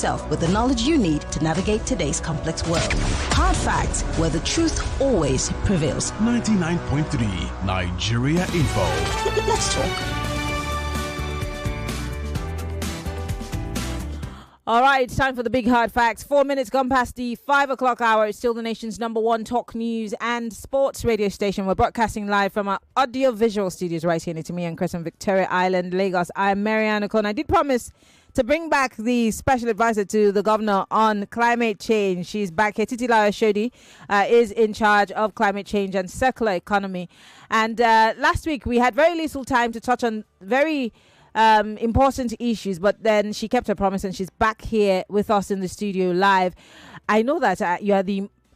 yourself with the knowledge you need to navigate today's complex world. Hard Facts, where the truth always prevails. 99.3 Nigeria Info. Let's talk. All right, it's time for the big hard facts. 4 minutes gone past the 5 o'clock hour. It's still the nation's #1 talk news and sports radio station. We're broadcasting live from our audio-visual studios right here in Itimi and Crescent, Victoria Island, Lagos. I'm Maryann Okon. I did promise to bring back the special advisor to the governor on climate change. She's back here. Titilayo Oshodi is in charge of climate change and circular economy. And last week we had very little time to touch on very important issues, but then she kept her promise and she's back here with us in the studio live. I know that you are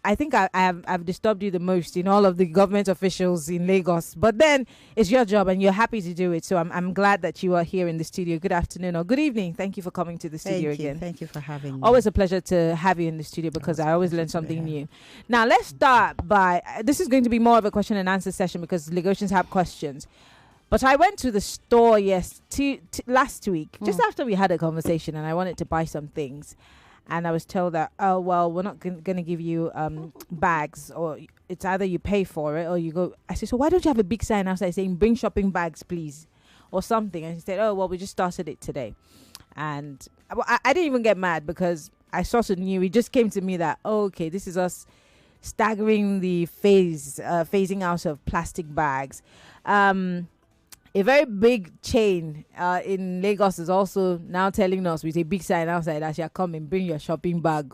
I think I've disturbed you the most in all of the government officials in Lagos, but then it's your job and you're happy to do it. So I'm glad that you are here in the studio. Good afternoon or good evening. Thank you for coming to the studio again. Thank you for having me. Always a pleasure to have you in the studio because I always learn something new. Now let's start by, this is going to be more of a question and answer session because Lagosians have questions. But I went to the store last week, just after we had a conversation, and I wanted to buy some things. And I was told that, oh, well, we're not going to give you bags, or it's either you pay for it or you go. I said, so why don't you have a big sign outside saying, bring shopping bags, please, or something? And he said, oh, well, we just started it today. And I didn't even get mad because I sort of knew. It just came to me that, oh, okay, this is us staggering the phasing out of plastic bags. A very big chain in Lagos is also now telling us with a big sign outside that you're coming, bring your shopping bag,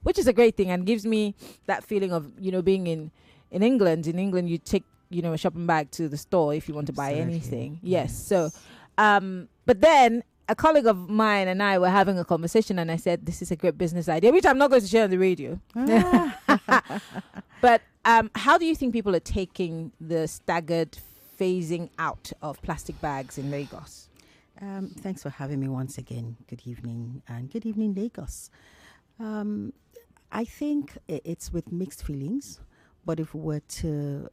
which is a great thing and gives me that feeling of, being in England. In England, you take, a shopping bag to the store if you want to buy anything. Yes. So, but then a colleague of mine and I were having a conversation and I said, this is a great business idea, which I'm not going to share on the radio. But how do you think people are taking the staggered phasing out of plastic bags in Lagos? Thanks for having me once again. Good evening, and good evening, Lagos. I think it's with mixed feelings, but if we were to,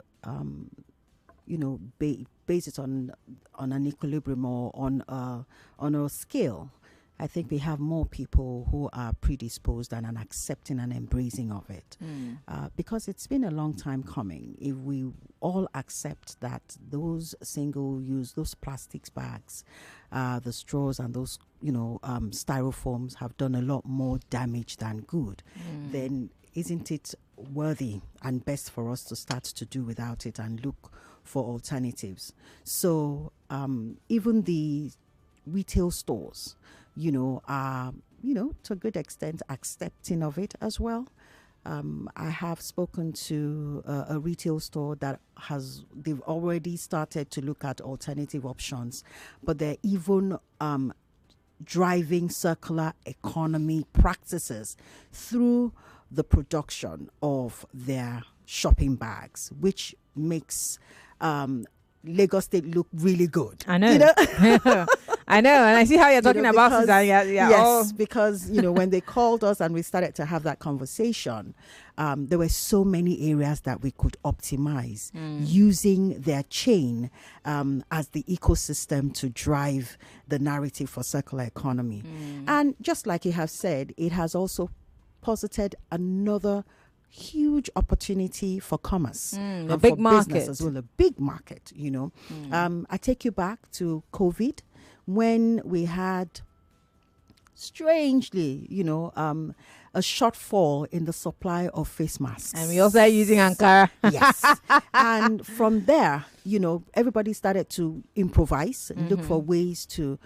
base it on an equilibrium or on a scale, I think we have more people who are predisposed and accepting and embracing of it. Because it's been a long time coming. If we all accept that those single-use, those plastics bags, the straws and those, styrofoams have done a lot more damage than good, then isn't it worthy and best for us to start to do without it and look for alternatives? So even the retail stores, are, to a good extent accepting of it as well. I have spoken to a retail store that they've already started to look at alternative options, but they're even driving circular economy practices through the production of their shopping bags, which makes Lagos State look really good. I know. I know, and I see how you're talking about it. Yes, because when they called us and we started to have that conversation, there were so many areas that we could optimize using their chain as the ecosystem to drive the narrative for circular economy. And just like you have said, it has also posited another huge opportunity for commerce, a big market as well. A big market, I take you back to COVID when we had, strangely, a shortfall in the supply of face masks, and we also are using Ankara. Yes, and from there, everybody started to improvise and look for ways to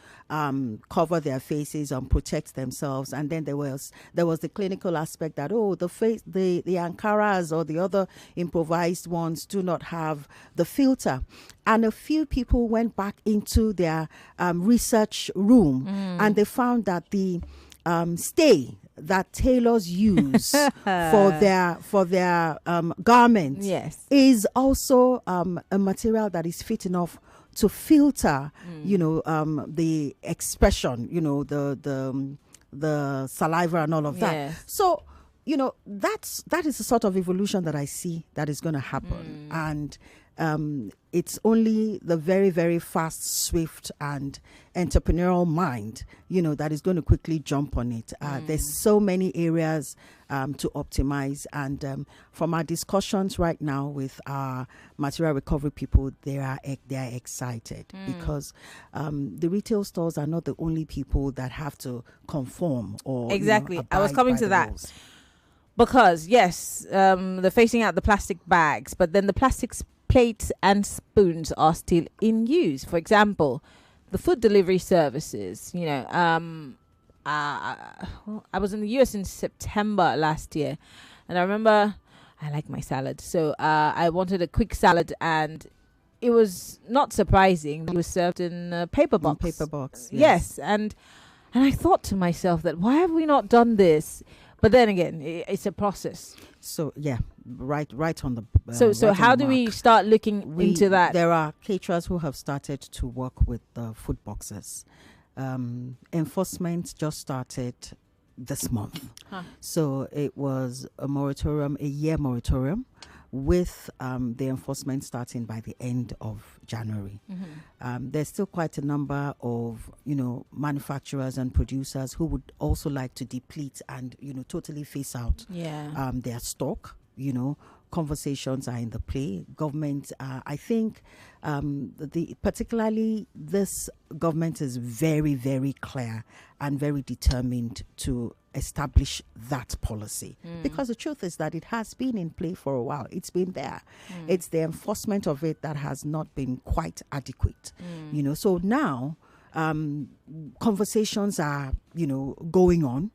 cover their faces and protect themselves. And then there was the clinical aspect that the Ankaras or the other improvised ones do not have the filter. And a few people went back into their research room and they found that the stay that tailors use for their garments is also a material that is fit enough to filter the expression, the saliva and all of that. So that is the sort of evolution that I see that is going to happen. And it's only the very, very fast, swift, and entrepreneurial mind, that is going to quickly jump on it. There's so many areas to optimize. And from our discussions right now with our material recovery people, they are excited because the retail stores are not the only people that have to conform or exactly. I was abide coming by to the that. rules. Because, yes, they're phasing out the plastic bags, but then the plastic plates and spoons are still in use. For example, the food delivery services, I was in the US in September last year, and I remember I like my salad. So I wanted a quick salad, and it was not surprising. It was served in a paper box. Paper box. Yes. And I thought to myself that why have we not done this? But then again, it's a process. So yeah, right on the. So right how on the do we mark. start looking into that? There are caterers who have started to work with the food boxes. Enforcement just started this month. So it was a year moratorium, with the enforcement starting by the end of January. There's still quite a number of, manufacturers and producers who would also like to deplete and, totally phase out their stock. Conversations are in the play. Government, I think, particularly this government is very, very clear and very determined to establish that policy, because the truth is that it has been in play for a while. It's been there. It's the enforcement of it that has not been quite adequate. So now conversations are going on.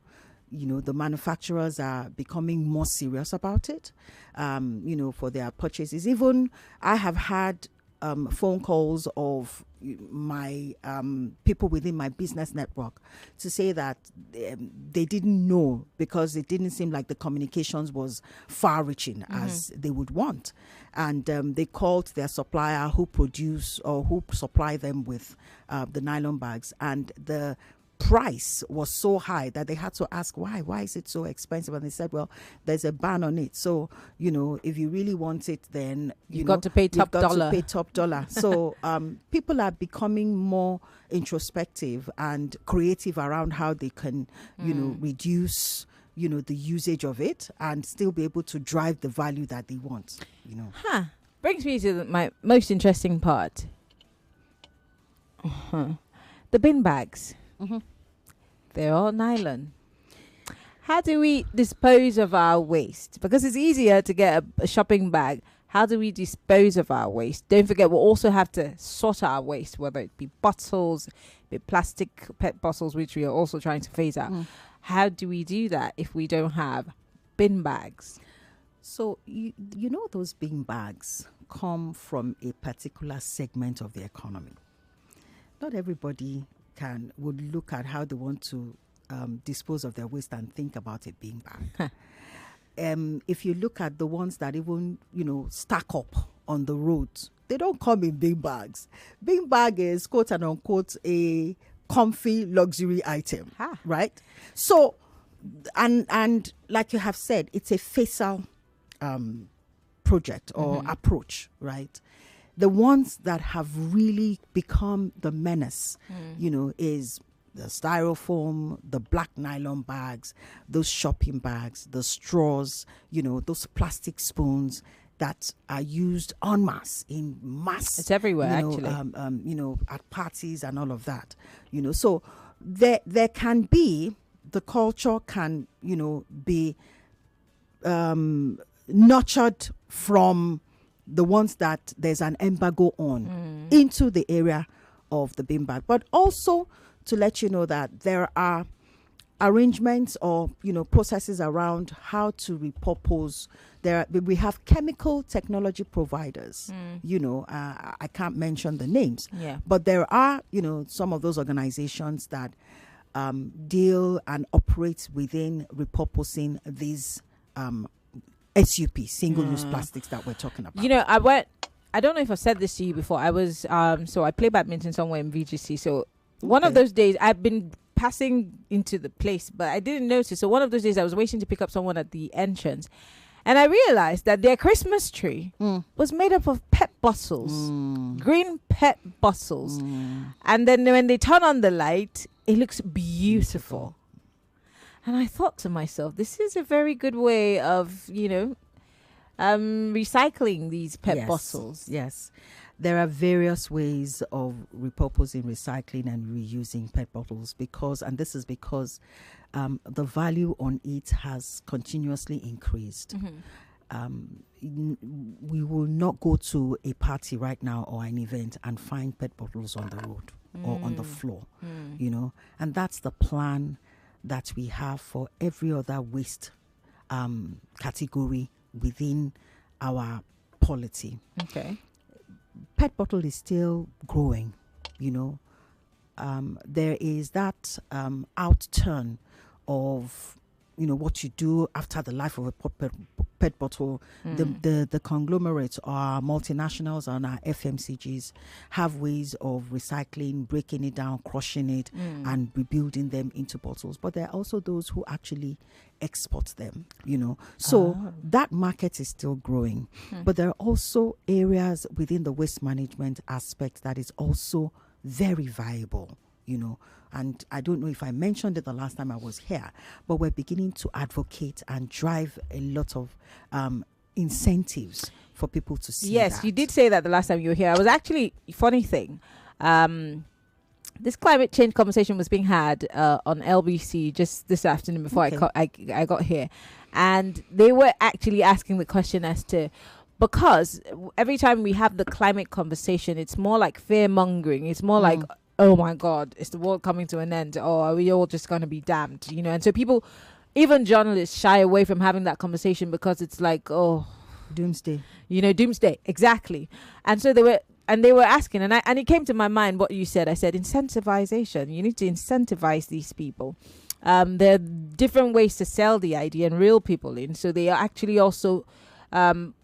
The manufacturers are becoming more serious about it, for their purchases. Even I have had phone calls of my people within my business network to say that they didn't know, because it didn't seem like the communications was far-reaching as they would want. And they called their supplier who produce or who supply them with the nylon bags, and the price was so high that they had to ask why is it so expensive, and they said, well, there's a ban on it, so if you really want it, then you've got to pay top dollar. So people are becoming more introspective and creative around how they can reduce the usage of it and still be able to drive the value that they want. Brings me to my most interesting part. The bin bags. They're all nylon. How do we dispose of our waste? Because it's easier to get a shopping bag. How do we dispose of our waste? Don't forget, we'll also have to sort our waste, whether it be bottles, be plastic PET bottles, which we are also trying to phase out. How do we do that if we don't have bin bags? So those bin bags come from a particular segment of the economy. Not everybody would look at how they want to dispose of their waste and think about it being bad. If you look at the ones that even stack up on the roads, they don't come in big bags. Big bag is, quote and unquote, a comfy luxury item, right? So, and like you have said, it's a facile project or approach, right? The ones that have really become the menace, is the styrofoam, the black nylon bags, those shopping bags, the straws, those plastic spoons that are used en masse, in mass. It's everywhere, actually. At parties and all of that. So there can be, the culture can, be nurtured from the ones that there's an embargo on into the area of the bin bag. But also to let you know that there are arrangements or, processes around how to repurpose. We have chemical technology providers, I can't mention the names, but there are, some of those organizations that deal and operate within repurposing these SUP, single-use plastics that we're talking about. I don't know if I said this to you before. I was, so I play badminton somewhere in VGC. So one of those days, I've been passing into the place, but I didn't notice. So one of those days, I was waiting to pick up someone at the entrance, And I realized that their Christmas tree was made up of PET bottles, green PET bottles. And then when they turn on the light, it looks beautiful. And I thought to myself, this is a very good way of, recycling these PET bottles. Yes. There are various ways of repurposing, recycling, and reusing PET bottles because the value on it has continuously increased. We will not go to a party right now or an event and find PET bottles on the road or on the floor, and that's the plan that we have for every other waste category within our polity. Okay. PET bottle is still growing, there is that outturn of what you do after the life of a PET bottle. The conglomerates or our multinationals and our FMCGs have ways of recycling, breaking it down, crushing it, and rebuilding them into bottles. But there are also those who actually export them, So that market is still growing. But there are also areas within the waste management aspect that is also very viable, And I don't know if I mentioned it the last time I was here, but we're beginning to advocate and drive a lot of incentives for people to see. Yes, that. you did say that the last time you were here. I was actually, funny thing, this climate change conversation was being had on LBC just this afternoon before I got here. And they were actually asking the question as to, because every time we have the climate conversation, it's more like fear mongering. It's more like, oh my God, is the world coming to an end? Or are we all just going to be damned? And so people, even journalists, shy away from having that conversation because it's like, oh, doomsday. Doomsday. Exactly. And so they were asking, and it came to my mind what you said. I said, incentivization. You need to incentivize these people. There are different ways to sell the idea and reel people in. So they are actually also, internalize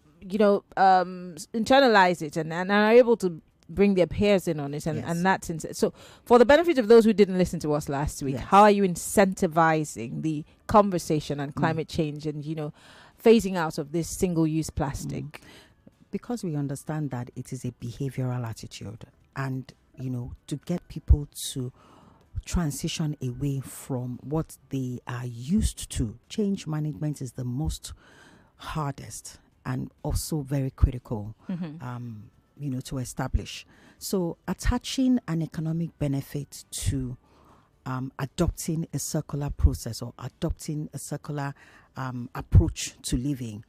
it and are able to bring their peers in on it, and that's so for the benefit of those who didn't listen to us last week, how are you incentivizing the conversation on climate change and phasing out of this single-use plastic? Because we understand that it is a behavioral attitude, and to get people to transition away from what they are used to, change management is the most hardest and also very critical to establish. So attaching an economic benefit to adopting a circular process or adopting a circular approach to living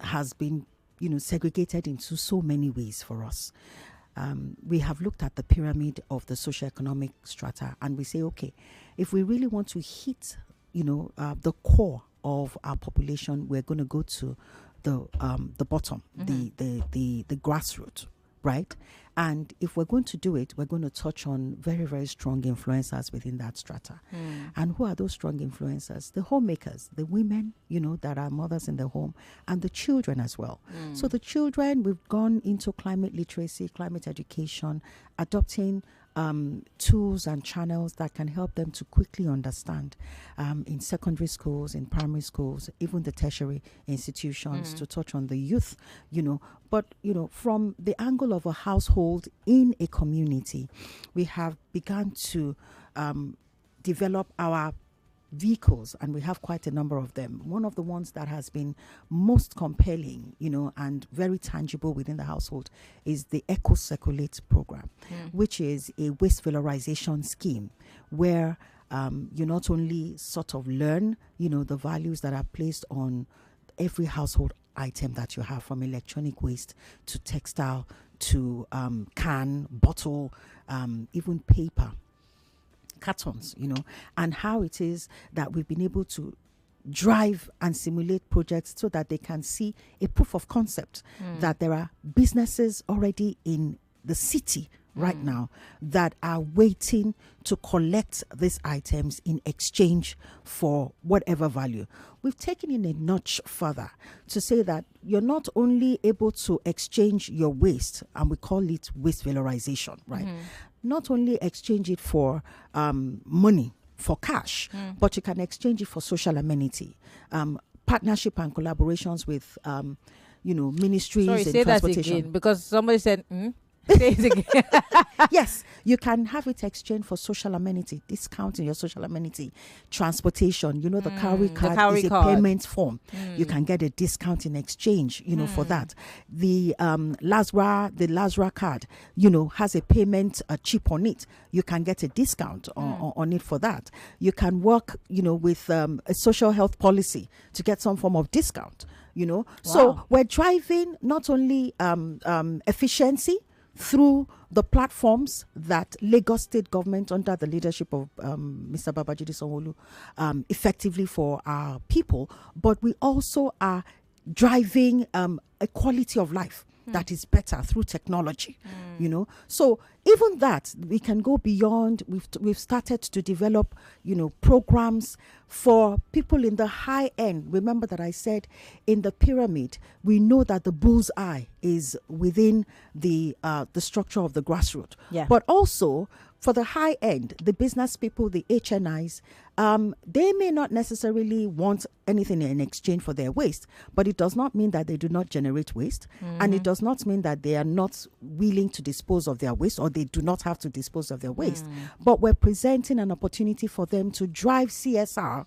has been segregated into so many ways for us. We have looked at the pyramid of the socioeconomic strata, and we say, okay, if we really want to hit the core of our population, we're going to go to the bottom, the grassroots, right? And if we're going to do it, we're going to touch on very, very strong influencers within that strata. And who are those strong influencers? The homemakers, the women, that are mothers in the home, and the children as well. So the children, we've gone into climate literacy, climate education, adopting tools and channels that can help them to quickly understand in secondary schools, in primary schools, even the tertiary institutions, to touch on the youth, But, from the angle of a household in a community, we have begun to develop our vehicles, and we have quite a number of them. One of the ones that has been most compelling, and very tangible within the household is the Eco Circulate program, which is a waste valorization scheme where you not only sort of learn, the values that are placed on every household item that you have, from electronic waste to textile to can, bottle, even paper, cartons, and how it is that we've been able to drive and simulate projects so that they can see a proof of concept that there are businesses already in the city right now that are waiting to collect these items in exchange for whatever value. We've taken it a notch further to say that you're not only able to exchange your waste, and we call it waste valorization, right? Not only exchange it for money, for cash, but you can exchange it for social amenity. partnership and collaborations with, ministries Sorry, in say that transportation. again, because somebody said, say it again. Yes, you can have it exchanged for social amenity, discount in your social amenity, transportation. The cowrie card cowrie is a card. payment form. You can get a discount in exchange, for that. The Lazra card, has a payment chip on it. You can get a discount on it for that. You can work, with a social health policy to get some form of discount. So we're driving not only efficiency through the platforms that Lagos State government, under the leadership of Mr. Babajide Sanwo-Olu, effectively for our people, but we also are driving a quality of life that is better through technology. So even that, we can go beyond. We've started to develop programs for people in the high end. Remember that I said in the pyramid, we know that the bull's eye is within the structure of the grassroots. But also for the high end, the business people, the HNIs, they may not necessarily want anything in exchange for their waste, but it does not mean that they do not generate waste, and it does not mean that they are not willing to dispose of their waste, or they do not have to dispose of their waste. But we're presenting an opportunity for them to drive CSR,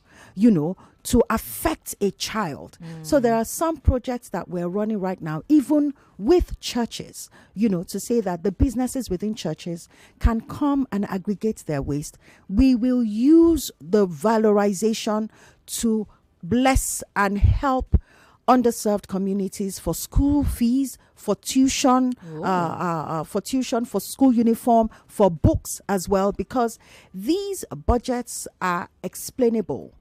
to affect a child. So there are some projects that we're running right now, even with churches, to say that the businesses within churches can come and aggregate their waste. We will use the valorization to bless and help underserved communities for school fees, for tuition, for school uniform, for books as well, because these budgets are explainable,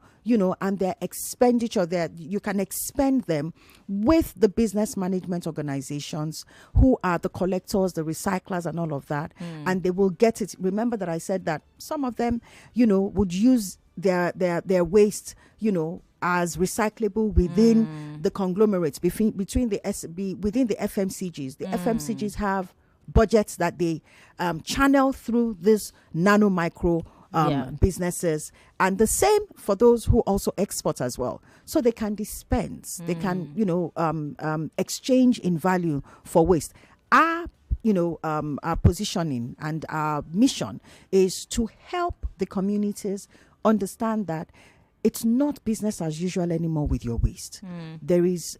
and their expenditure, you can expend them with the business management organizations who are the collectors, the recyclers, and all of that, and they will get it. Remember that I said that some of them, would use their waste, as recyclable within the conglomerates, between the within the FMCGs. The FMCGs have budgets that they channel through this micro businesses, and the same for those who also export as well. So they can dispense, they can exchange in value for waste. Our positioning and our mission is to help the communities understand that it's not business as usual anymore with your waste. There is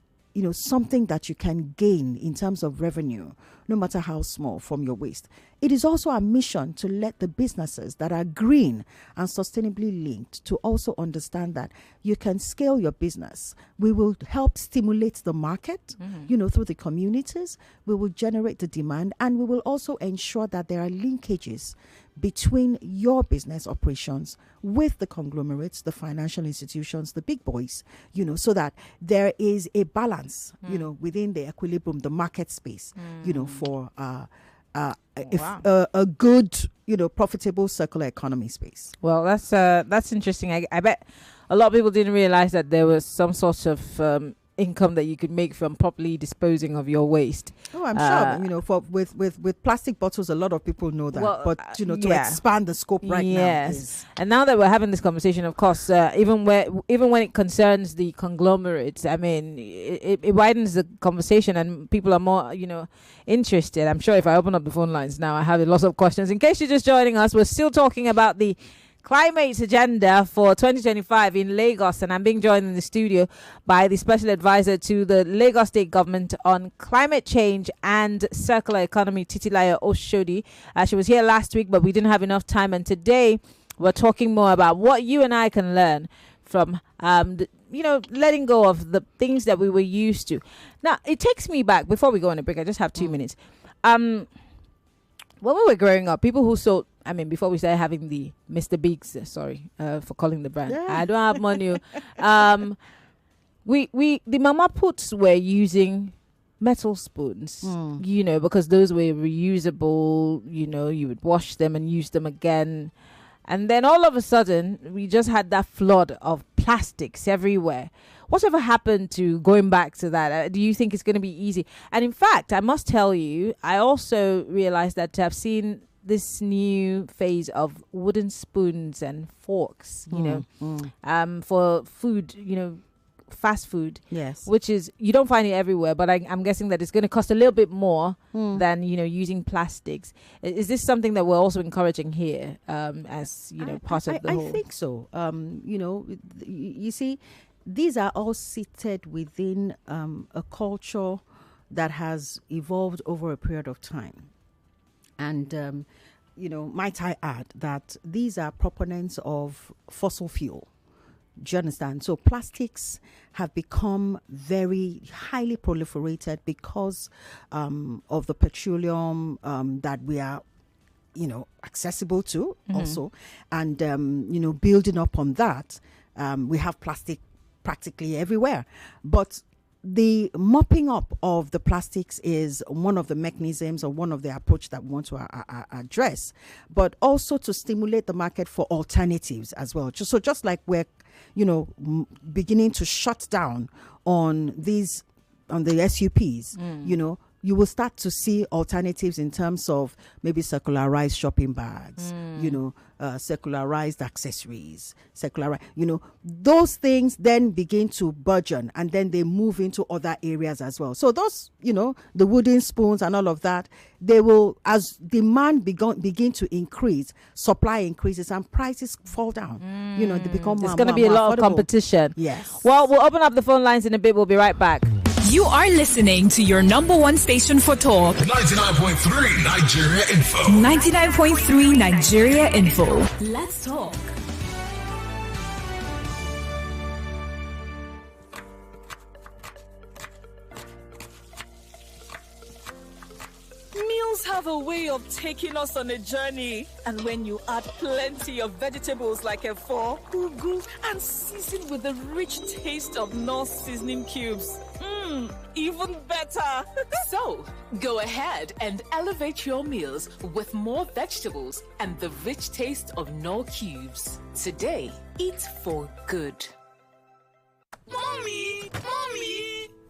something that you can gain in terms of revenue, no matter how small, from your waste. It is also our mission to let the businesses that are green and sustainably linked to also understand that you can scale your business. We will help stimulate the market, through the communities. We will generate the demand, and we will also ensure that there are linkages between your business operations with the conglomerates, the financial institutions, the big boys, so that there is a balance, within the equilibrium, the market space, for a good, profitable circular economy space. Well, that's interesting. I bet a lot of people didn't realize that there was some sort of income that you could make from properly disposing of your waste. Oh, I'm sure. With plastic bottles, a lot of people know that. Well, but to expand the scope now. Yes, and now that we're having this conversation, of course, even when it concerns the conglomerates, I mean, it widens the conversation, and people are more, interested. I'm sure if I open up the phone lines now, I have a lot of questions. In case you're just joining us, we're still talking about the climate agenda for 2025 in Lagos, and I'm being joined in the studio by the special advisor to the Lagos State government on climate change and circular economy, Titilayo Oshodi. She was here last week, but we didn't have enough time, and today we're talking more about what you and I can learn from letting go of the things that we were used to. Now, it takes me back, before we go on a break, I just have 2 minutes. When we were growing up, people who sold, before we started having the Mr. Biggs, sorry for calling the brand. Yeah. I don't have money. The mama puts were using metal spoons, because those were reusable. You would wash them and use them again. And then all of a sudden, we just had that flood of plastics everywhere. Whatever happened to going back to that? Do you think it's going to be easy? And in fact, I must tell you, I also realized that I've seen this new phase of wooden spoons and forks, for food, fast food. Yes. Which is, you don't find it everywhere, but I'm guessing that it's going to cost a little bit more than, using plastics. Is this something that we're also encouraging here as, part of the whole? I think so. You see, these are all seated within a culture that has evolved over a period of time. And, might I add that these are proponents of fossil fuel. Do you understand? So plastics have become very highly proliferated because of the petroleum that we are, accessible to also. And, building up on that, we have plastic practically everywhere. But the mopping up of the plastics is one of the mechanisms or one of the approach that we want to address, but also to stimulate the market for alternatives as well. Just like we're, beginning to shut down on the SUPs, you will start to see alternatives in terms of maybe circularized shopping bags, circularized accessories, those things then begin to burgeon and then they move into other areas as well. So those, the wooden spoons and all of that, they will, as demand begin to increase, supply increases and prices fall down. They become more. There's going to be a lot of competition. Yes. Well, we'll open up the phone lines in a bit. We'll be right back. You are listening to your number one station for talk. 99.3 Nigeria Info. 99.3 Nigeria Info. Let's talk. Meals have a way of taking us on a journey. And when you add plenty of vegetables like efo, ugu, and season with the rich taste of Knorr seasoning cubes, even better. So, go ahead and elevate your meals with more vegetables and the rich taste of Knorr cubes. Today, eat for good. Mommy,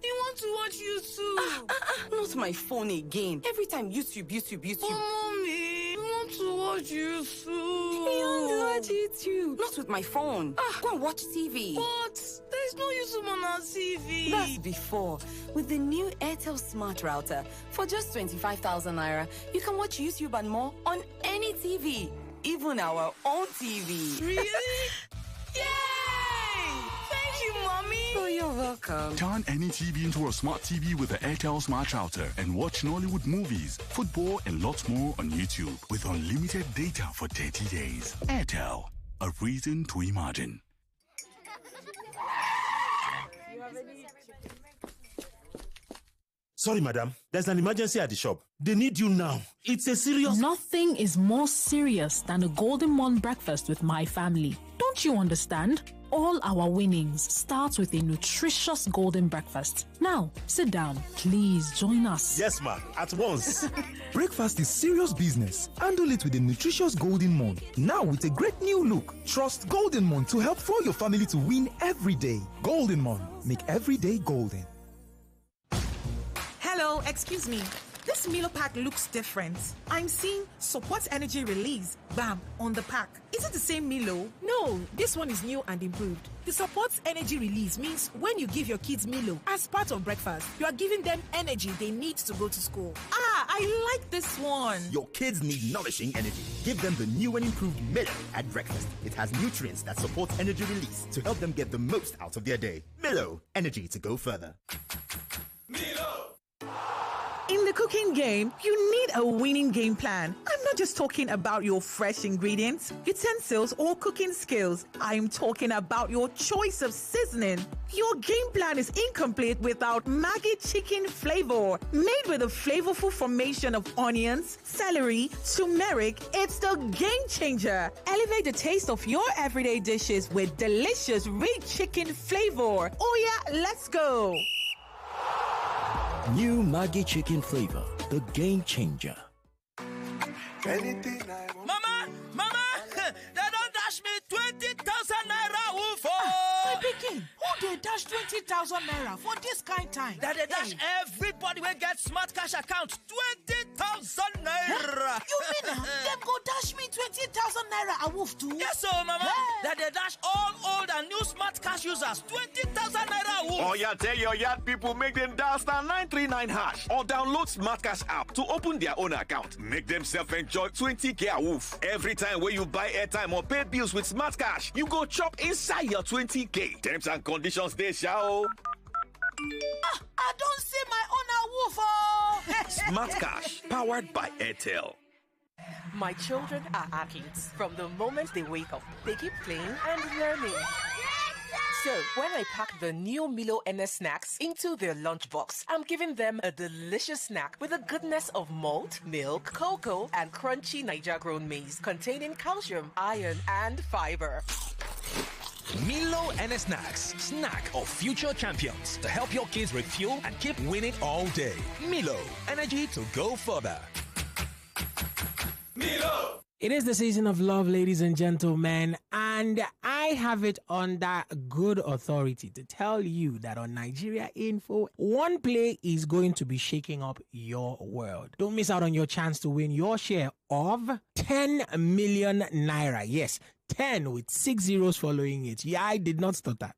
you want to watch YouTube? Not my phone again. Every time YouTube. Mommy, you want to watch YouTube? You want to watch YouTube? Not with my phone. Go and watch TV. But there's no YouTube on our TV. That's before. With the new Airtel Smart Router, for just 25,000 naira, you can watch YouTube and more on any TV, even our own TV. Really? Yay! Thank you, Mommy. Oh, you're welcome. Turn any TV into a smart TV with the Airtel Smart Router and watch Nollywood movies, football, and lots more on YouTube with unlimited data for 30 days. Airtel, a reason to imagine. Sorry, madam. There's an emergency at the shop. They need you now. It's a serious... Nothing is more serious than a Golden Morn breakfast with my family. Don't you understand? All our winnings start with a nutritious golden breakfast. Now, sit down. Please join us. Yes, ma'am. At once. Breakfast is serious business. Handle it with a nutritious Golden Morn. Now with a great new look. Trust Golden Morn to help fuel your family to win every day. Golden Morn. Make every day golden. Hello, excuse me. This Milo pack looks different. I'm seeing support energy release, bam, on the pack. Is it the same Milo? No, this one is new and improved. The support energy release means when you give your kids Milo as part of breakfast, you are giving them energy they need to go to school. I like this one. Your kids need nourishing energy. Give them the new and improved Milo at breakfast. It has nutrients that support energy release to help them get the most out of their day. Milo, energy to go further. In the cooking game, you need a winning game plan. I'm not just talking about your fresh ingredients, utensils, or cooking skills. I'm talking about your choice of seasoning. Your game plan is incomplete without Maggi chicken flavor. Made with a flavorful formation of onions, celery, turmeric, it's the game changer. Elevate the taste of your everyday dishes with delicious rich chicken flavor. Oh yeah, let's go. New Maggi chicken flavor, the game changer. Anything I want. Mama, they don't dash me 20,000 naira woof. My pikin, who they dash 20,000 naira for this kind time? That they dash everybody will get smart cash account 20,000 naira. You mean them go dash me 20,000 naira a wolf too? Yes, so mama. That they dash all old and new smart cash users 20,000 naira a wolf. Oh yeah, tell your yard people make them dial star 939 hash or download smart cash app to open their own account. Make themselves enjoy 20k a wolf. Every time where you buy airtime or pay bills with smart cash, you go chop inside your 20k. Terms and conditions they shall. I don't see my own wolf. Oh. Smart cash powered by Airtel. My children are athletes. From the moment they wake up, they keep playing and learning. So, when I pack the new Milo NS snacks into their lunchbox, I'm giving them a delicious snack with the goodness of malt, milk, cocoa, and crunchy Niger-grown maize containing calcium, iron, and fiber. Milo NS Snacks, snack of future champions to help your kids refuel and keep winning all day. Milo, energy to go further. Milo! It is the season of love, ladies and gentlemen, and I have it under good authority to tell you that on Nigeria Info, one play is going to be shaking up your world. Don't miss out on your chance to win your share of 10 million naira. Yes, 10 with 6 zeros following it. Yeah, I did not stutter.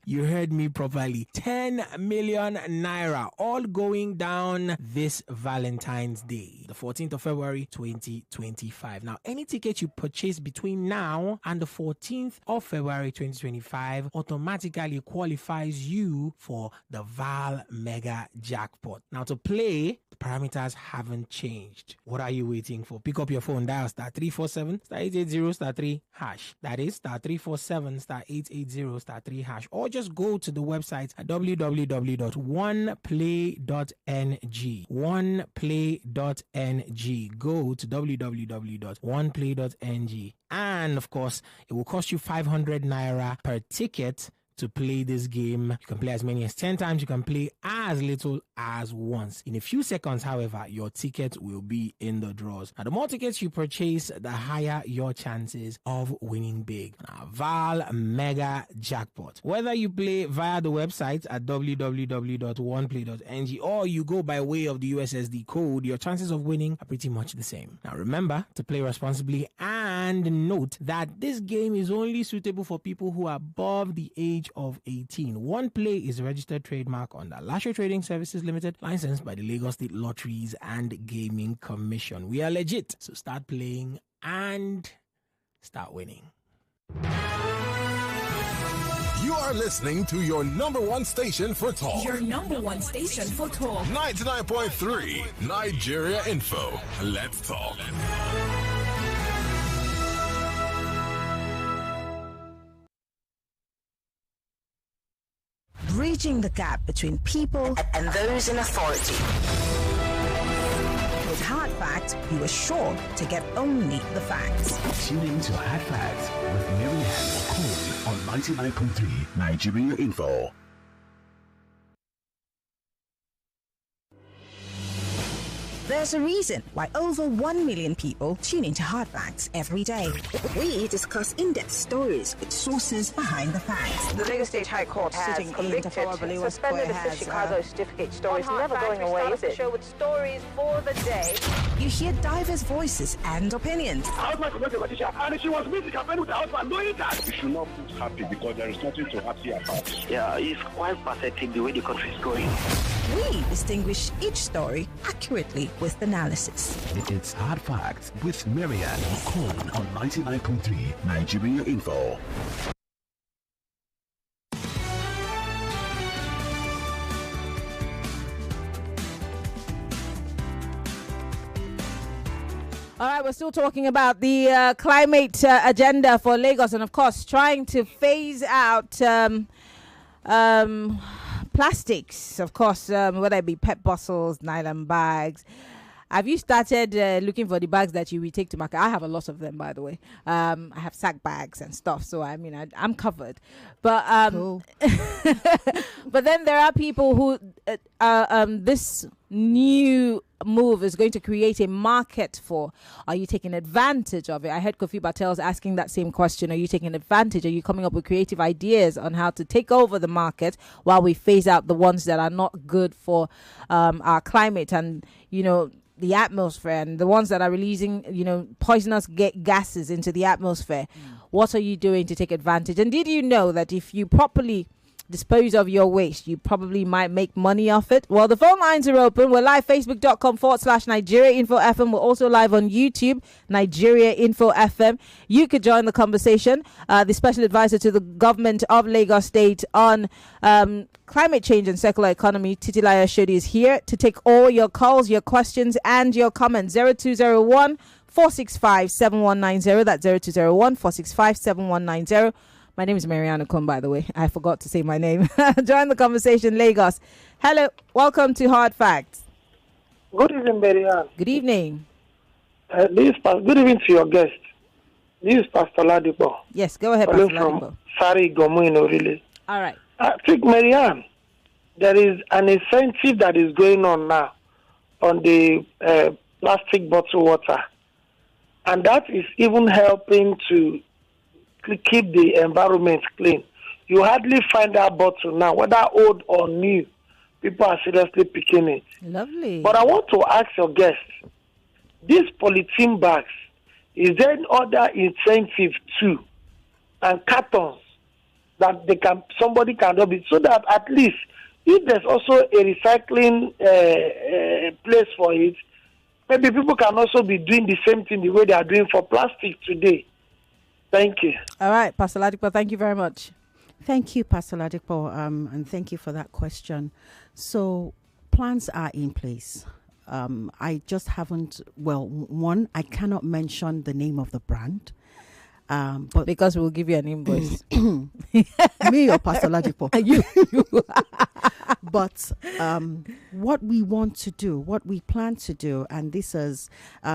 You heard me properly. 10 million naira, all going down this Valentine's Day, the 14th of February, 2025. Now, any ticket you purchase between now and the 14th of February, 2025 automatically qualifies you for the Val Mega Jackpot. Now, to play, the parameters haven't changed. What are you waiting for? Pick up your phone, dial star 347 star 880 star 3 hash. That is star 347 star 880 star 3 hash. Or just go to the website at www.oneplay.ng. Oneplay.ng. Go to www.oneplay.ng. And of course, it will cost you 500 naira per ticket to play this game. You can play as many as 10 times. You can play as little as once. In a few seconds, however, your ticket will be in the draws. Now, the more tickets you purchase, the higher your chances of winning big. Now, Val Mega Jackpot. Whether you play via the website at www.oneplay.ng or you go by way of the USSD code, your chances of winning are pretty much the same. Now, remember to play responsibly and note that this game is only suitable for people who are above the age of 18. One Play is a registered trademark under Lasho Trading Services Limited, licensed by the Lagos State Lotteries and Gaming Commission. We are legit, so start playing and start winning. You are listening to your number one station for talk. Your number one station for talk. 99.3 Nigeria Info. Let's talk. Bridging the gap between people and those in authority. With Hard Facts, you are sure to get only the facts. Tune in to Hard Facts with Maryann Okon on 99.3 Nigeria Info. There's a reason why over 1 million people tune into Hard Facts every day. We discuss in-depth stories with sources behind the facts. The Lagos State High Court has convicted, suspended the Chicago certificate story. It's never going away, is it? Show with stories for the day. You hear diverse voices and opinions. Husband is not a magician, and she was meeting campaign with her husband, knowing that. You should not be happy because there is nothing to happy about. Yeah, it's quite pathetic the way the country is going. We distinguish each story accurately with analysis. It's Hard Facts with Maryann Okon on 99.3 Nigeria Info. All right, we're still talking about the climate agenda for Lagos, and of course, trying to phase out plastics, of course, whether it be PET bottles, nylon bags. Have you started looking for the bags that you will take to market? I have a lot of them, by the way. I have sack bags and stuff, so I mean, I'm covered. But cool. But then there are people who this new move is going to create a market for? Are you taking advantage of it? I heard Kofi Batel's asking that same question. Are you taking advantage? Are you coming up with creative ideas on how to take over the market while we phase out the ones that are not good for our climate and, the atmosphere, and the ones that are releasing, poisonous gases into the atmosphere? What are you doing to take advantage? And did you know that if you properly dispose of your waste, you probably might make money off it? Well, the phone lines are open. We're live, facebook.com/Nigeria Info FM. We're also live on YouTube, Nigeria Info FM. You could join the conversation. The special advisor to the government of Lagos State on climate change and circular economy, Titilayo Oshodi, is here to take all your calls, your questions, and your comments. 0201 465 7190. That's 0201 465 7190. My name is Maryann Okon, by the way. I forgot to say my name. Join the conversation, Lagos. Hello, welcome to Hard Facts. Good evening, Maryann. Good evening. Good evening to your guest. This is Pastor Ladipo. Yes, go ahead, Pastor Ladipo. From Sari Gomu, really. All right. I think, Maryann, there is an incentive that is going on now on the plastic bottle water. And that is even helping to keep the environment clean. You hardly find that bottle now, whether old or new. People are seriously picking it. Lovely. But I want to ask your guest, these polythene bags, is there any other incentive too, and cartons that somebody can do it, so that at least if there's also a recycling place for it, maybe people can also be doing the same thing the way they are doing for plastic today. Thank you. All right, Pastor Ladipo, thank you very much. Thank you, Pastor Ladipo, and thank you for that question. So plans are in place. I just haven't, one, I cannot mention the name of the brand. But because we'll give you an invoice. Me or Pastor Ladipo? You. But what we want to do, what we plan to do, and this is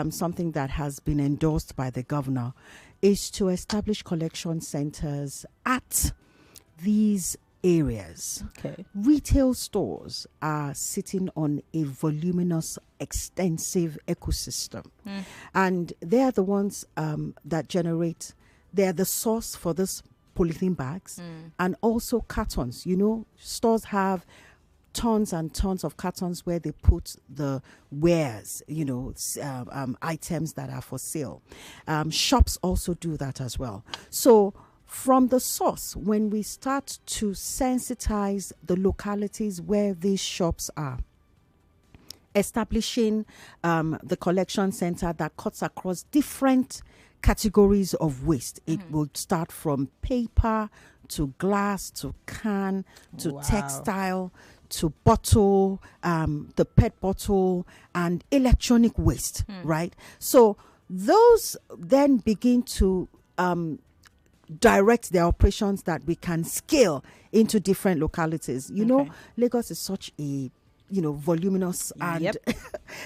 something that has been endorsed by the governor, is to establish collection centers at these areas. Okay. Retail stores are sitting on a voluminous, extensive ecosystem. And they are the ones that generate, they are the source for this polythene bags and also cartons. Stores have tons and tons of cartons where they put the wares, items that are for sale. Shops also do that as well. So from the source, when we start to sensitize the localities where these shops are, establishing the collection center that cuts across different categories of waste. It will start from paper to glass to can to textile to bottle, the PET bottle, and electronic waste, right? So those then begin to direct their operations that we can scale into different localities. Lagos is such a, voluminous and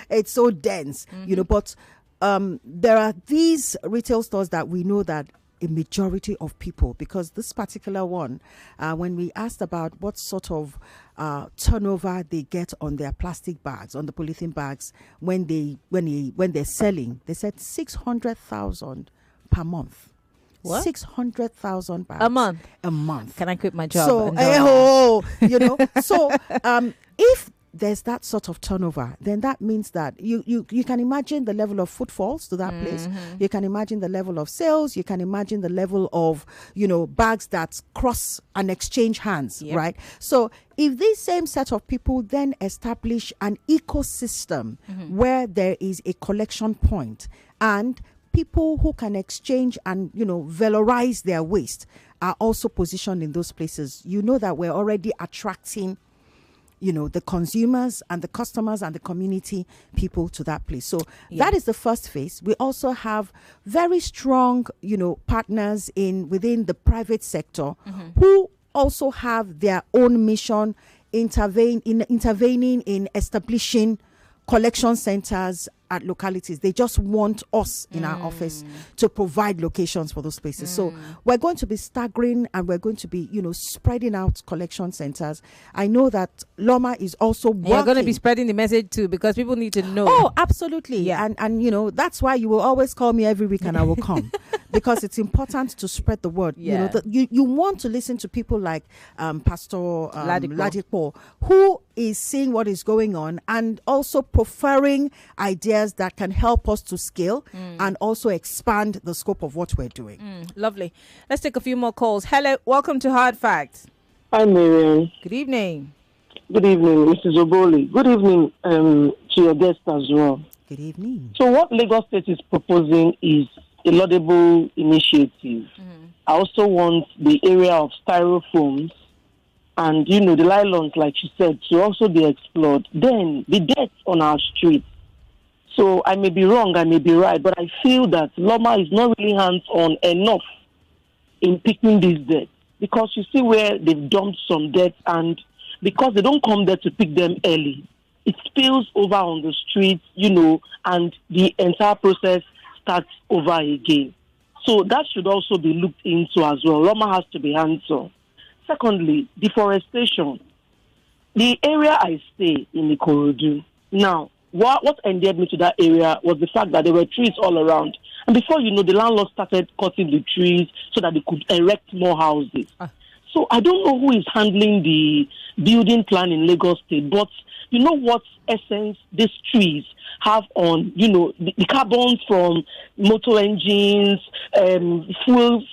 it's so dense, but there are these retail stores that we know that a majority of people, because this particular one, when we asked about what sort of turnover they get on their plastic bags, on the polythene bags, when they're selling, they said 600,000 per month. What? 600,000 bags a month. Can I quit my job? So, so if there's that sort of turnover, then that means that you can imagine the level of footfalls to that place. You can imagine the level of sales. You can imagine the level of, bags that cross and exchange hands, right? So if this same set of people then establish an ecosystem where there is a collection point and people who can exchange and, valorize their waste are also positioned in those places, that we're already attracting the consumers and the customers and the community people to that place. So that is the first phase. We also have very strong, partners within the private sector who also have their own mission intervening in establishing collection centers at localities. They just want us in our office to provide locations for those places. So we're going to be staggering, and we're going to be, spreading out collection centers. I know that Loma is also working. You're going to be spreading the message too, because people need to know. Oh, absolutely. Yeah. And that's why you will always call me every week and I will come because it's important to spread the word. Yeah. You want to listen to people like Pastor Ladipo, who is seeing what is going on and also preferring ideas that can help us to scale and also expand the scope of what we're doing. Lovely. Let's take a few more calls. Hello, welcome to Hard Facts. Hi, Maryann. Good evening. Good evening, Mrs. Oboli. Good evening to your guest as well. Good evening. So what Lagos State is proposing is a laudable initiative. I also want the area of styrofoams and, the nylons, like she said, to also be explored. Then the deaths on our streets. So I may be wrong, I may be right, but I feel that Loma is not really hands-on enough in picking these deaths. Because you see where they've dumped some deaths, and because they don't come there to pick them early, it spills over on the streets, and the entire process starts over again. So that should also be looked into as well. Loma has to be hands-on. Secondly, deforestation. The area I stay in Ikorodu. Now, what endeared me to that area was the fact that there were trees all around. And before you know, the landlord started cutting the trees so that they could erect more houses. So I don't know who is handling the building plan in Lagos State, but you know what essence these trees have on, the carbons from motor engines, fuel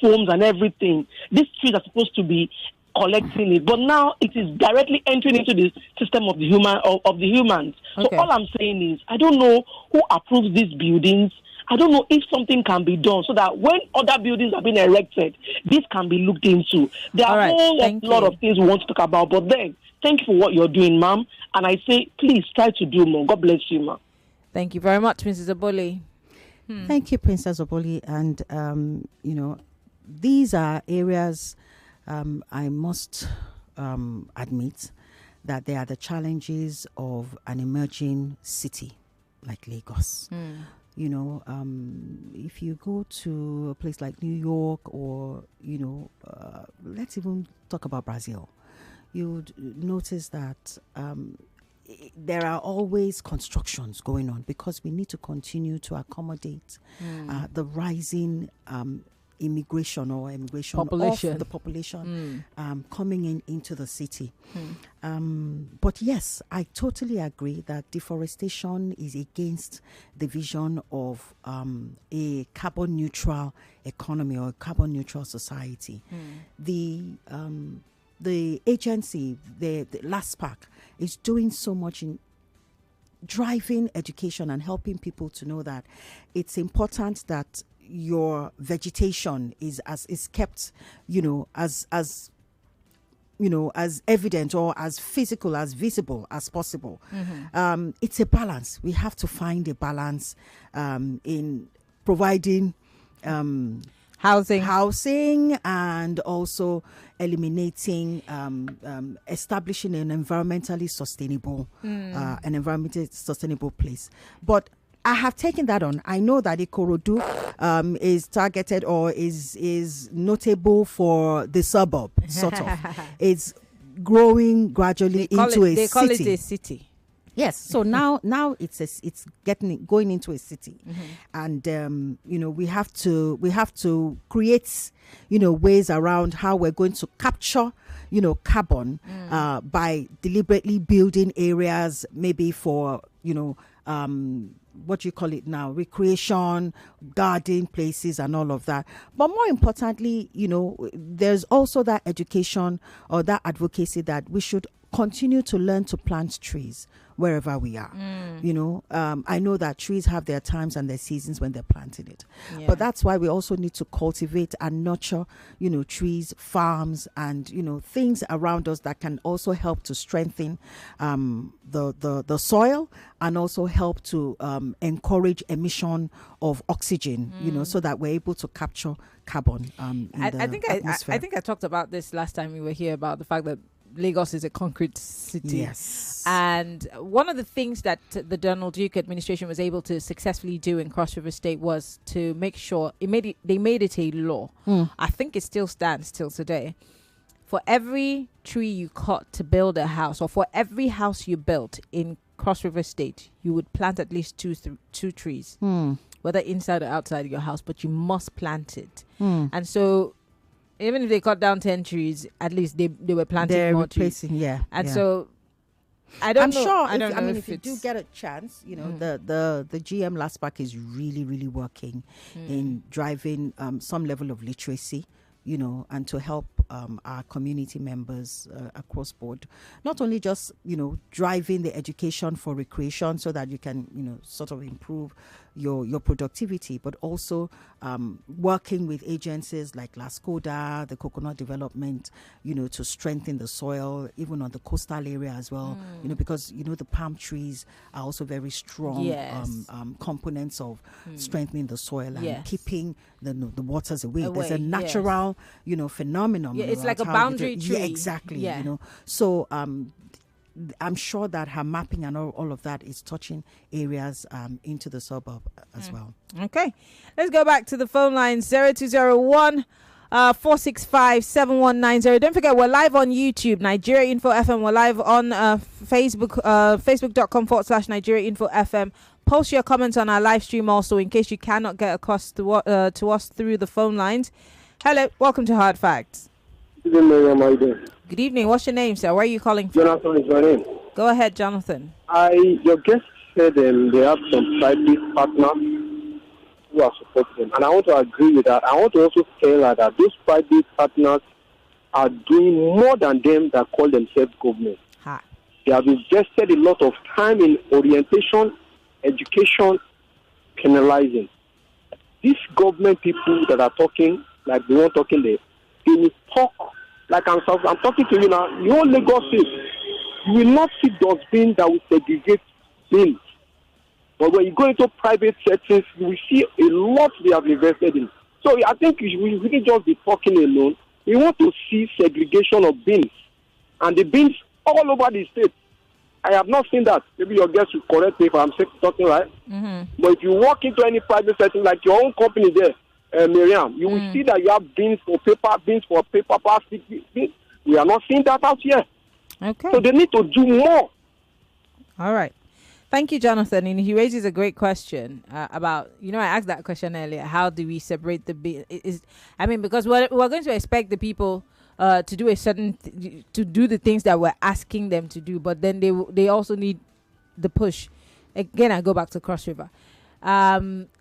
foams and everything. These trees are supposed to be collecting it, but now it is directly entering into the system of the humans. Okay. So all I'm saying is, I don't know who approves these buildings. I don't know if something can be done so that when other buildings are being erected, this can be looked into. There are a whole lot of things we want to talk about, but then thank you for what you're doing, ma'am. And I say, please try to do more. God bless you, ma'am. Thank you very much, Mrs. Oboli. Thank you, Princess Oboli. And, these are areas I must admit that they are the challenges of an emerging city like Lagos. If you go to a place like New York or, let's even talk about Brazil, you would notice that there are always constructions going on because we need to continue to accommodate the rising immigration population of the population coming into the city. But yes, I totally agree that deforestation is against the vision of a carbon neutral economy or a carbon neutral society. The agency, the LASPAC, is doing so much in driving education and helping people to know that it's important that your vegetation is kept, as evident or as physical, as visible as possible. It's a balance. We have to find a balance in providing housing and also eliminating establishing an environmentally sustainable place. But I have taken that on. I know that Ikorodu is targeted or is notable for the suburb, sort of. It's growing gradually into a city. They call it a city. Yes. So now it's going into a city, and we have to create ways around how we're going to capture carbon by deliberately building areas maybe for what you call it now, recreation, garden places and all of that. But more importantly, there's also that education or that advocacy that we should continue to learn to plant trees wherever we are. I know that trees have their times and their seasons when they're planting it. Yeah. But that's why we also need to cultivate and nurture, trees, farms, and, things around us that can also help to strengthen the soil and also help to encourage emission of oxygen, so that we're able to capture carbon in the atmosphere. I think I talked about this last time we were here about the fact that Lagos is a concrete city. Yes. And one of the things that the Donald Duke administration was able to successfully do in Cross River State was to make sure they made it a law. I think it still stands till today. For every tree you cut to build a house, or for every house you built in Cross River State, you would plant at least two trees, whether inside or outside your house, but you must plant it. And so even if they cut down 10 trees, at least they were planting more trees. And so I don't know. Sure. I don't know if you do get a chance, the GM last pack is really, really working in driving some level of literacy, and to help our community members across board, not only just, driving the education for recreation so that you can, sort of improve your productivity, but also working with agencies like Lascoda, the coconut development, to strengthen the soil, even on the coastal area as well, because, the palm trees are also very strong components of strengthening the soil and keeping the waters away. There's a natural, phenomenon. Yeah, it's like a boundary tree. Yeah, exactly. So I'm sure that her mapping and all of that is touching areas into the suburb as well. Okay, let's go back to the phone line 0201 465 7190. Don't forget, we're live on YouTube, Nigeria Info FM. We're live on Facebook, facebook.com/Nigeria Info FM. Post your comments on our live stream also, in case you cannot get across to us through the phone lines. Hello, welcome to Hard Facts. Good evening, how are you doing? Good evening. What's your name, sir? Where are you calling from? Jonathan is my name. Go ahead, Jonathan. Your guest said they have some private partners who are supporting them, and I want to agree with that. I want to also tell her that those private partners are doing more than them that call themselves government. They have invested a lot of time in orientation, education, penalizing. These government people that are talking, like they weren't talking there, they will talk like I'm talking to you now. Your Lagos State, you will not see dustbin that will segregate bins. But when you go into private settings, you will see a lot they have invested in. So I think we really just be talking alone. We want to see segregation of bins. And the bins all over the state. I have not seen that. Maybe your guest will correct me if I'm talking right. But if you walk into any private setting, like your own company there, Maryann, you will see that you have bins for paper, plastic bins. We are not seeing that out here. Okay. So they need to do more. All right. Thank you, Jonathan. And he raises a great question about, I asked that question earlier. How do we separate the bin? Because we're going to expect the people to do to do the things that we're asking them to do, but then they also need the push. Again, I go back to Cross River.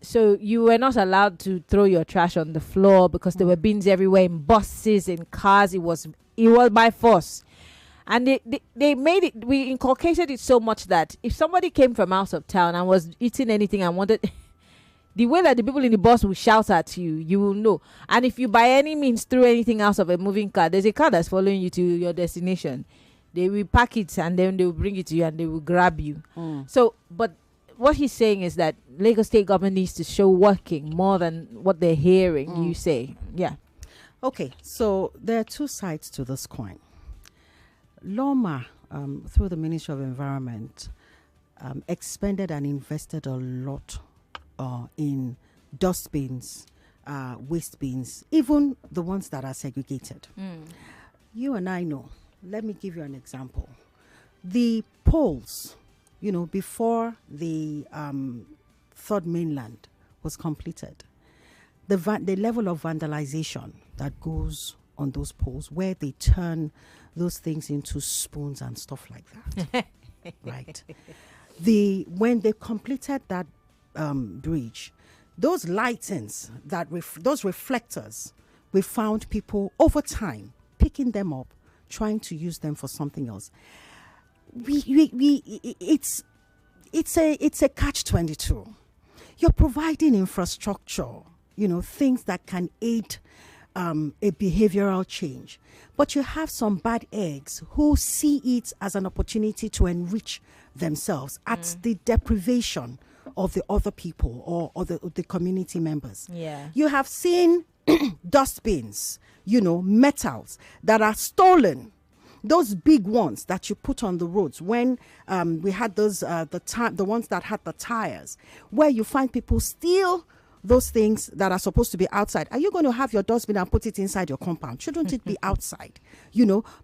So you were not allowed to throw your trash on the floor because there were bins everywhere, in buses, in cars. It was by force. And they made it, we inculcated it so much that if somebody came from out of town and was eating anything and wanted, the way that the people in the bus will shout at you, you will know. And if you by any means threw anything out of a moving car, there's a car that's following you to your destination. They will pack it and then they will bring it to you and they will grab you. So, but what he's saying is that Lagos State government needs to show working more than what they're hearing you say. Yeah. Okay, so there are two sides to this coin. Loma, through the Ministry of Environment, expended and invested a lot in dustbins, waste bins, even the ones that are segregated. You and I know. Let me give you an example. The poles, before the third mainland was completed, the level of vandalization that goes on those poles, where they turn those things into spoons and stuff like that, right? When they completed that bridge, those lightings, those reflectors, we found people over time picking them up, trying to use them for something else. It's a catch-22. You're providing infrastructure, things that can aid a behavioral change. But you have some bad eggs who see it as an opportunity to enrich themselves at the deprivation of the other people or the community members. Yeah. You have seen dustbins, metals that are stolen, those big ones that you put on the roads, when we had those the ones that had the tires, where you find people steal those things that are supposed to be outside. Are you going to have your dustbin and put it inside your compound? Shouldn't it be outside?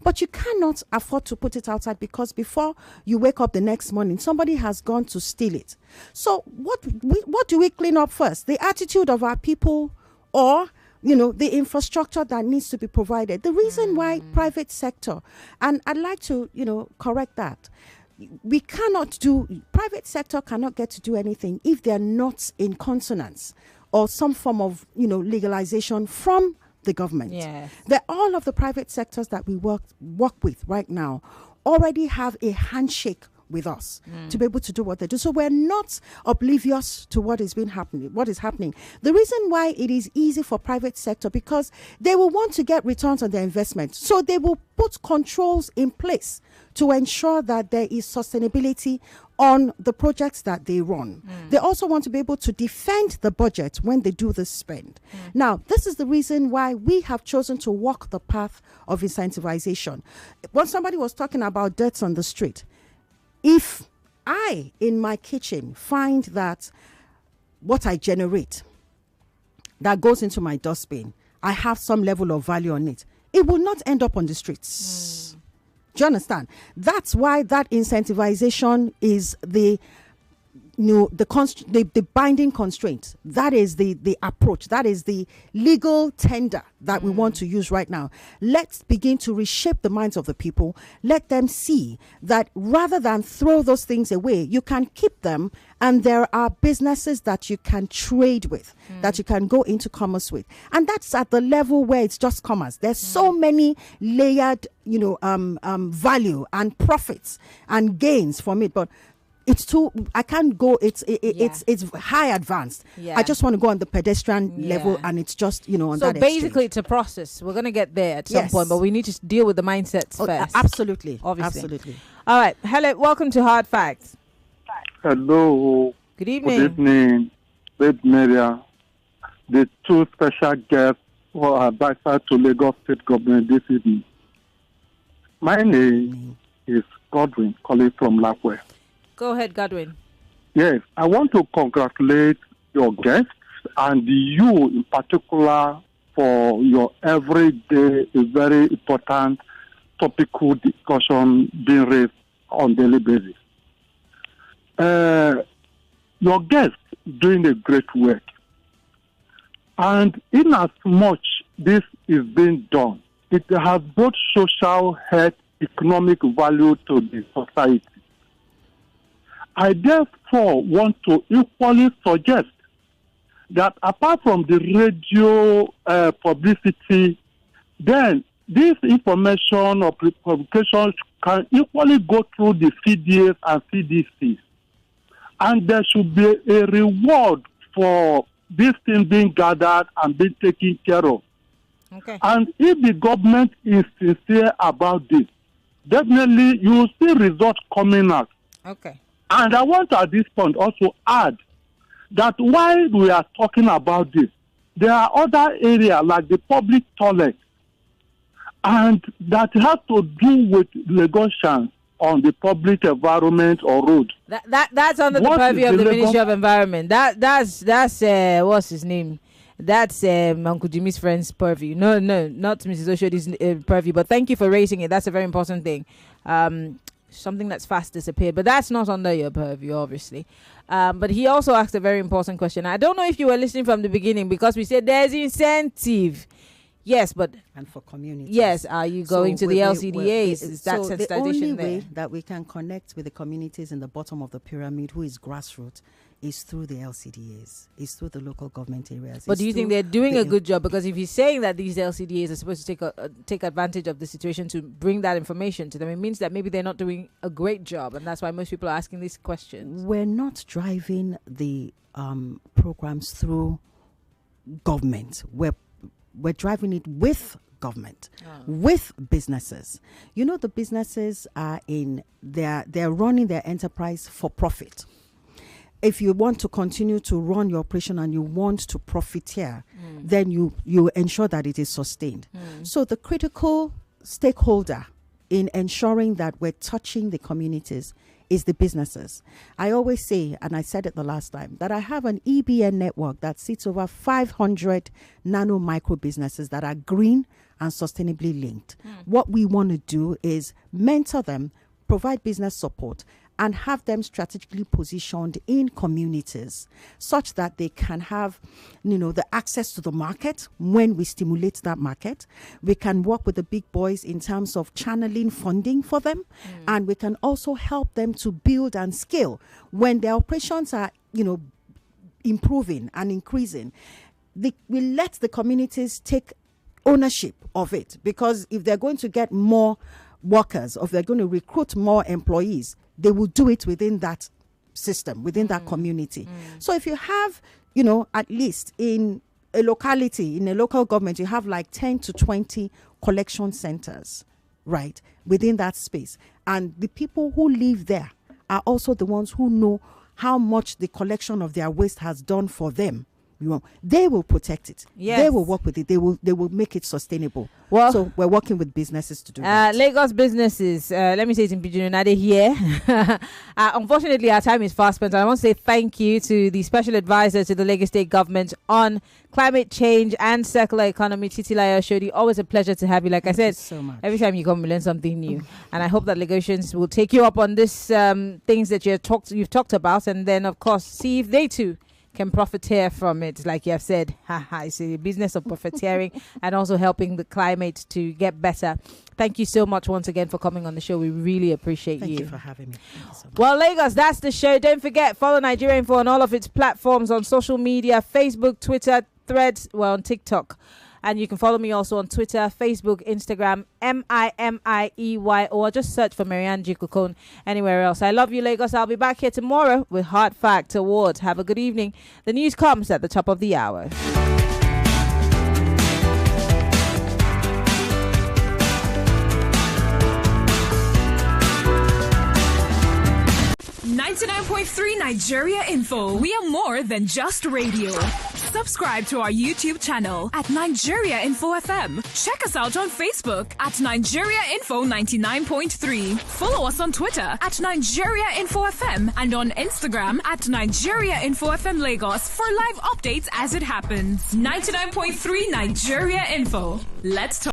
But you cannot afford to put it outside, because before you wake up the next morning, somebody has gone to steal it. So what do we clean up first? The attitude of our people, or the infrastructure that needs to be provided? The reason why private sector, and I'd like to correct that. Private sector cannot get to do anything if they're not in consonance or some form of, legalization from the government. Yes. All of the private sectors that we work with right now already have a handshake with us to be able to do what they do. So we're not oblivious to what is happening. The reason why it is easy for private sector, because they will want to get returns on their investment. So they will put controls in place to ensure that there is sustainability on the projects that they run. They also want to be able to defend the budget when they do this spend. Now, this is the reason why we have chosen to walk the path of incentivization. When somebody was talking about debts on the street, if I, in my kitchen, find that what I generate that goes into my dustbin, I have some level of value on it, it will not end up on the streets. Do you understand? That's why that incentivization is the binding constraint. That is the approach. That is the legal tender that we want to use right now. Let's begin to reshape the minds of the people. Let them see that rather than throw those things away, you can keep them, and there are businesses that you can trade with, that you can go into commerce with. And that's at the level where it's just commerce. There's so many layered, value and profits and gains from it, but I can't go, it's high advanced. I just want to go on the pedestrian level, and it's just, on that. So basically it's a process. We're going to get there at some point, but we need to deal with the mindsets first. Absolutely. Obviously. Absolutely. All right. Hello. Welcome to Hard Facts. Hello. Good evening. Good evening, Babe Maria. The two special guests who are advisor to Lagos State Government this evening. My name is Godwin, calling from Lapway. Go ahead, Godwin. Yes, I want to congratulate your guests and you in particular for your everyday, very important topical discussion being raised on daily basis. Your guests doing a great work. And in as much this is being done, it has both social, health, economic value to the society. I therefore want to equally suggest that apart from the radio publicity, then this information or publications can equally go through the CDAs and CDCs. And there should be a reward for this thing being gathered and being taken care of. Okay. And if the government is sincere about this, definitely you will see results coming out. Okay. And I want to at this point also add that while we are talking about this, there are other areas like the public toilet, and that has to do with Lagosians on the public environment or road. That's under the purview of the Ministry of Environment. That's what's his name? That's Uncle Jimmy's friend's purview. No, not Mrs. Oshodi's purview. But thank you for raising it. That's a very important thing. Something that's fast disappeared, but that's not under your purview, obviously. But he also asked a very important question. I don't know if you were listening from the beginning, because we said there's incentive. Yes, but and for communities. Yes, are you going to the LCDAs? Is that so sensitization the only there? way that we can connect with the communities in the bottom of the pyramid, who is grassroots, is through the LCDAs, is through the local government areas. But do you think they're doing a good job? Because if he's saying that these LCDAs are supposed to take advantage of the situation to bring that information to them, it means that maybe they're not doing a great job, and that's why most people are asking these questions. We're not driving the programs through government. We're driving it with government, with businesses. You know, the businesses are they're running their enterprise for profit. If you want to continue to run your operation and you want to profiteer, then you ensure that it is sustained. So the critical stakeholder in ensuring that we're touching the communities is the businesses. I always say, and I said it the last time, that I have an EBN network that sits over 500 nano micro businesses that are green and sustainably linked. What we want to do is mentor them, provide business support, and have them strategically positioned in communities such that they can have, the access to the market when we stimulate that market. We can work with the big boys in terms of channeling funding for them. And we can also help them to build and scale when their operations are, improving and increasing. We let the communities take ownership of it, because if they're going to get more workers, or if they're going to recruit more employees, they will do it within that system, within that community. So if you have, at least in a locality, in a local government, you have like 10 to 20 collection centers, right, within that space. And the people who live there are also the ones who know how much the collection of their waste has done for them. They will protect it. Yes. They will work with it. They will make it sustainable. Well, so we're working with businesses to do that. Lagos businesses, let me say it in Pidgin, are they here? Unfortunately, our time is fast spent. I want to say thank you to the special advisor to the Lagos State government on climate change and circular economy, Titilayo Oshodi. Always a pleasure to have you. Like I said, so much. Every time you come, we learn something new. And I hope that Lagosians will take you up on this things that you've talked about, and then, of course, see if they too can profiteer from it. Like you have said, it's a business of profiteering and also helping the climate to get better. Thank you so much once again for coming on the show. We really appreciate Thank you for having me. Thank you so much. Well, Lagos, that's the show. Don't forget, follow Nigeria Info on all of its platforms on social media, Facebook, Twitter, Threads, on TikTok. And you can follow me also on Twitter, Facebook, Instagram, MIMIEY, or just search for Maryann Okon anywhere else. I love you, Lagos. I'll be back here tomorrow with Hard Fact Awards. Have a good evening. The news comes at the top of the hour. 99.3 Nigeria Info. We are more than just radio. Subscribe to our YouTube channel at Nigeria Info FM. Check us out on Facebook at Nigeria Info 99.3. Follow us on Twitter at Nigeria Info FM and on Instagram at Nigeria Info FM Lagos for live updates as it happens. 99.3 Nigeria Info. Let's talk.